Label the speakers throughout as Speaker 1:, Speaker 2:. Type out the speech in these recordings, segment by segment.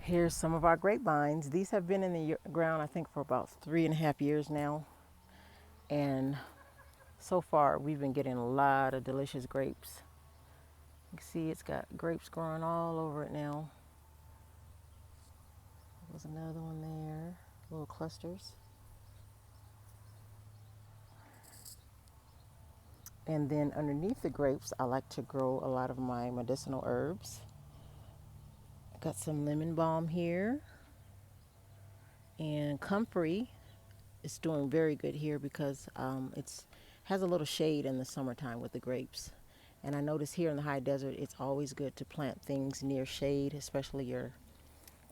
Speaker 1: Here's some of our grapevines. These have been in the ground, I think, for about 3.5 years now. And so far, we've been getting a lot of delicious grapes. You can see it's got grapes growing all over it now. There's another one there, little clusters. And then underneath the grapes, I like to grow a lot of my medicinal herbs. I got some lemon balm here. And comfrey is doing very good here because it's has a little shade in the summertime with the grapes. And I notice here in the high desert, it's always good to plant things near shade, especially your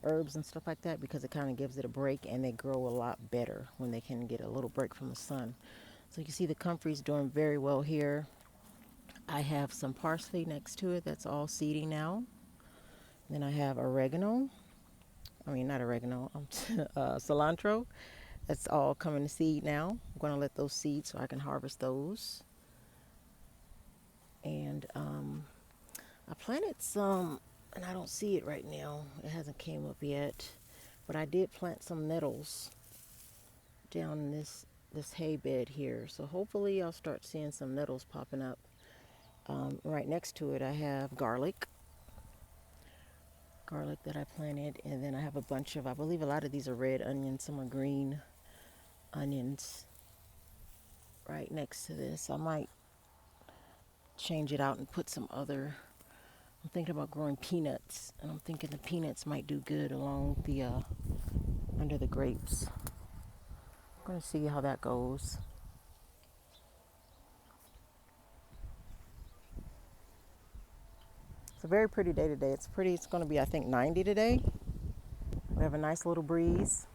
Speaker 1: herbs and stuff like that, because it kind of gives it a break and they grow a lot better when they can get a little break from the sun. So you can see the comfrey's doing very well here. I have some parsley next to it that's all seeding now. Then I have oregano. I mean, not oregano, cilantro. That's all coming to seed now. I'm going to let those seed so I can harvest those. And I planted some, and I don't see it right now. It hasn't came up yet. But I did plant some nettles down in this hay bed here. So hopefully I'll start seeing some nettles popping up. Right next to it I have garlic that I planted, and then I have a bunch of, I believe a lot of these are red onions, some are green onions right next to this. I might change it out and put some other, I'm thinking about growing peanuts, and I'm thinking the peanuts might do good along the under the grapes. I'm going to see how that goes. It's a very pretty day today. It's going to be, I think, 90 today. We have a nice little breeze.